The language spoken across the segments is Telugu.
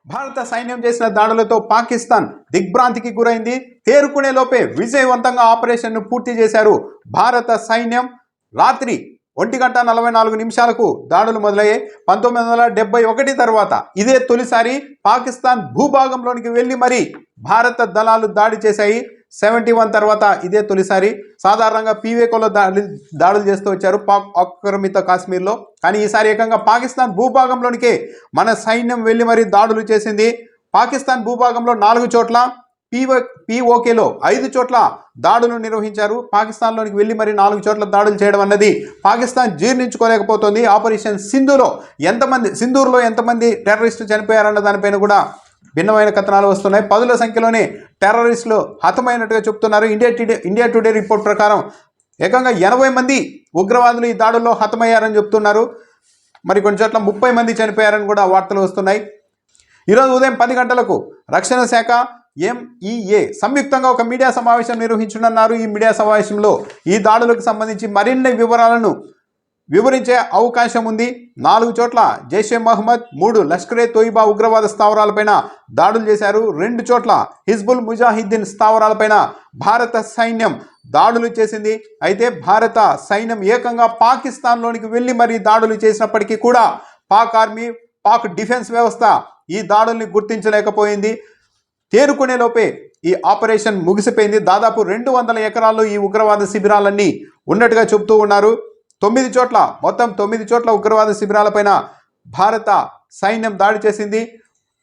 భారత సైన్యం చేసిన దాడులతో పాకిస్తాన్ దిగ్భ్రాంతికి గురైంది. తేరుకునే లోపే విజయవంతంగా ఆపరేషన్ను పూర్తి చేశారు భారత సైన్యం. రాత్రి 1:44 దాడులు మొదలయ్యాయి. 1971 తర్వాత ఇదే తొలిసారి పాకిస్తాన్ భూభాగంలోనికి వెళ్ళి మరి భారత దళాలు దాడి చేశాయి. 71 తర్వాత ఇదే తొలిసారి. సాధారణంగా పీవేకోలో దాడులు చేస్తూ వచ్చారు పాక్ ఆక్రమిత కాశ్మీర్లో. కానీ ఈసారి ఏకంగా పాకిస్తాన్ భూభాగంలోనికే మన సైన్యం వెళ్ళి మరి దాడులు చేసింది. పాకిస్తాన్ భూభాగంలో 4 చోట్ల, పీఓకేలో 5 చోట్ల దాడులు నిర్వహించారు. పాకిస్తాన్లోనికి వెళ్ళి మరి 4 చోట్ల దాడులు చేయడం అన్నది పాకిస్తాన్ జీర్ణించుకోలేకపోతుంది. ఆపరేషన్ సింధూర్లో ఎంతమంది టెర్రరిస్టులు చనిపోయారన్న దానిపైన కూడా భిన్నమైన కథనాలు వస్తున్నాయి. 10ల సంఖ్యలోనే టెర్రరిస్టులు హతమైనట్టుగా చెప్తున్నారు. ఇండియా టుడే రిపోర్ట్ ప్రకారం ఏకంగా 80 మంది ఉగ్రవాదులు ఈ దాడుల్లో హతమయ్యారని చెప్తున్నారు. మరి కొన్ని చోట్ల 30 మంది చనిపోయారని కూడా వార్తలు వస్తున్నాయి. ఈరోజు ఉదయం 10 గంటలకు రక్షణ శాఖ MEA సంయుక్తంగా ఒక మీడియా సమావేశం నిర్వహించనున్నారు. ఈ మీడియా సమావేశంలో ఈ దాడులకు సంబంధించి మరిన్ని వివరాలను వివరించే అవకాశం ఉంది. 4 చోట్ల జైషే మహమ్మద్, 3 లష్కరే తోయిబా ఉగ్రవాద స్థావరాలపైన దాడులు చేశారు. 2 చోట్ల హిజ్బుల్ ముజాహిద్దీన్ స్థావరాలపైన భారత సైన్యం దాడులు చేసింది. అయితే భారత సైన్యం ఏకంగా పాకిస్తాన్లోనికి వెళ్ళి మరి దాడులు చేసినప్పటికీ కూడా పాక్ ఆర్మీ, పాక్ డిఫెన్స్ వ్యవస్థ ఈ దాడుల్ని గుర్తించలేకపోయింది. తేరుకునే లోపే ఈ ఆపరేషన్ ముగిసిపోయింది. దాదాపు 200 ఎకరాల్లో ఈ ఉగ్రవాద శిబిరాలన్నీ ఉన్నట్టుగా చెబుతూ ఉన్నారు. 9 చోట్ల, మొత్తం 9 చోట్ల ఉగ్రవాద శిబిరాలపైన భారత సైన్యం దాడి చేసింది.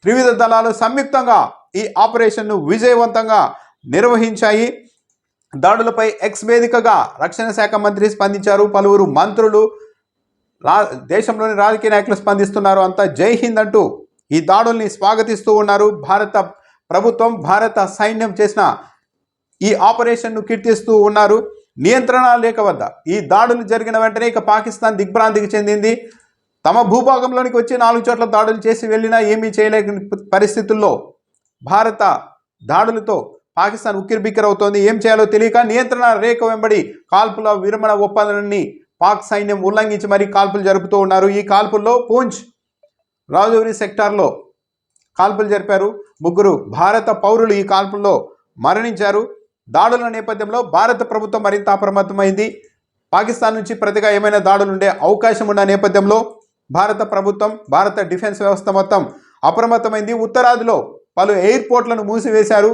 త్రివిధ దళాలు సంయుక్తంగా ఈ ఆపరేషన్ను విజయవంతంగా నిర్వహించాయి. దాడులపై ఎక్స్ వేదికగా రక్షణ శాఖ మంత్రి స్పందించారు. పలువురు మంత్రులు, దేశంలోని రాజకీయ నాయకులు స్పందిస్తున్నారు. అంతా జై హింద్ అంటూ ఈ దాడుల్ని స్వాగతిస్తూ ఉన్నారు. భారత ప్రభుత్వం, భారత సైన్యం చేసిన ఈ ఆపరేషన్ను కీర్తిస్తూ ఉన్నారు. నియంత్రణ రేఖ వద్ద ఈ దాడులు జరిగిన వెంటనే ఇక పాకిస్తాన్ దిగ్భ్రాంతికి చెందింది. తమ భూభాగంలోనికి వచ్చి 4 చోట్ల దాడులు చేసి వెళ్ళినా ఏమీ చేయలేని పరిస్థితుల్లో భారత దాడులతో పాకిస్తాన్ ఉక్కిరిబిక్కిరవుతోంది. ఏం చేయాలో తెలియక నియంత్రణ రేఖ వెంబడి కాల్పుల విరమణ ఒప్పందాన్ని పాక్ సైన్యం ఉల్లంఘించి మరీ కాల్పులు జరుపుతూ ఉన్నారు. ఈ కాల్పుల్లో పూంచ్, రాజౌరి సెక్టార్లో కాల్పులు జరిపారు. 3 భారత పౌరులు ఈ కాల్పుల్లో మరణించారు. దాడుల నేపథ్యంలో భారత ప్రభుత్వం మరింత అప్రమత్తమైంది. పాకిస్తాన్ నుంచి ప్రతిగా ఏమైనా దాడులు ఉండే అవకాశం ఉన్న నేపథ్యంలో భారత ప్రభుత్వం, భారత డిఫెన్స్ వ్యవస్థ మొత్తం అప్రమత్తమైంది. ఉత్తరాదిలో పలు ఎయిర్పోర్ట్లను మూసివేశారు.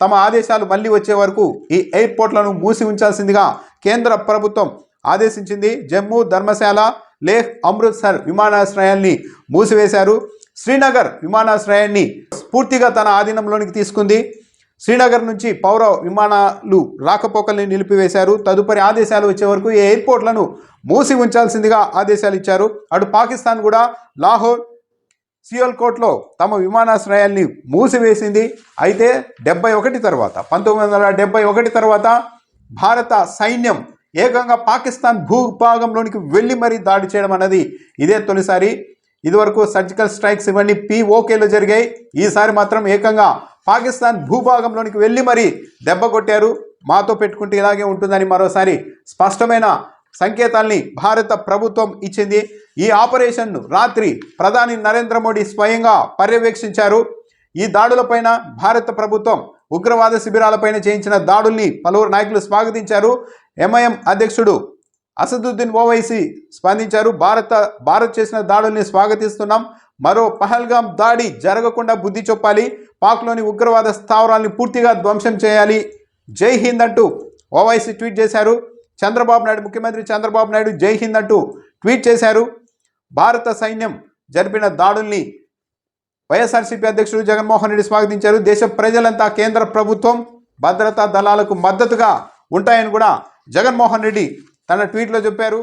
తమ ఆదేశాలు మళ్ళీ వచ్చే వరకు ఈ ఎయిర్పోర్ట్లను మూసి ఉంచాల్సిందిగా కేంద్ర ప్రభుత్వం ఆదేశించింది. జమ్మూ, ధర్మశాల, లేహ్, అమృత్సర్ విమానాశ్రయాల్ని మూసివేశారు. శ్రీనగర్ విమానాశ్రయాన్ని పూర్తిగా తన ఆధీనంలోనికి తీసుకుంది. శ్రీనగర్ నుంచి పౌర విమానాలు రాకపోకల్ని నిలిపివేశారు. తదుపరి ఆదేశాలు వచ్చే వరకు ఈ ఎయిర్పోర్ట్లను మూసి ఉంచాల్సిందిగా ఆదేశాలు ఇచ్చారు. అటు పాకిస్తాన్ కూడా లాహోర్, సియాల్కోట్లో తమ విమానాశ్రయాల్ని మూసివేసింది. అయితే 1971 తర్వాత భారత సైన్యం ఏకంగా పాకిస్తాన్ భూభాగంలోనికి వెళ్ళి మరీ దాడి చేయడం అన్నది ఇదే తొలిసారి. ఇదివరకు సర్జికల్ స్ట్రైక్స్ ఇవన్నీ పీఓకేలో జరిగాయి. ఈసారి మాత్రం ఏకంగా పాకిస్తాన్ భూభాగంలోనికి వెళ్ళి మరీ దెబ్బ కొట్టారు. మాతో పెట్టుకుంటే ఇలాగే ఉంటుందని మరోసారి స్పష్టమైన సంకేతాల్ని భారత ప్రభుత్వం ఇచ్చింది. ఈ ఆపరేషన్ను రాత్రి ప్రధాని నరేంద్ర మోడీ స్వయంగా పర్యవేక్షించారు. ఈ దాడులపైన భారత ప్రభుత్వం ఉగ్రవాద శిబిరాలపైన చేయించిన దాడుల్ని పలువురు నాయకులు స్వాగతించారు. MIM అధ్యక్షుడు అసదుద్దీన్ ఓవైసీ స్పందించారు. భారత్ చేసిన దాడుల్ని స్వాగతిస్తున్నాం. మరో పహల్గామ్ దాడి జరగకుండా బుద్ధి చెప్పాలి. పాక్లోని ఉగ్రవాద స్థావరాల్ని పూర్తిగా ధ్వంసం చేయాలి. జై హింద్ అంటూ ఓవైసీ ట్వీట్ చేశారు. ముఖ్యమంత్రి చంద్రబాబు నాయుడు జై హింద్ అంటూ ట్వీట్ చేశారు. భారత సైన్యం జరిపిన దాడుల్ని వైఎస్ఆర్సీపీ అధ్యక్షుడు జగన్మోహన్ రెడ్డి స్వాగతించారు. దేశ ప్రజలంతా కేంద్ర ప్రభుత్వం, భద్రతా దళాలకు మద్దతుగా ఉంటాయని కూడా జగన్మోహన్ రెడ్డి తన ట్వీట్లో చెప్పారు.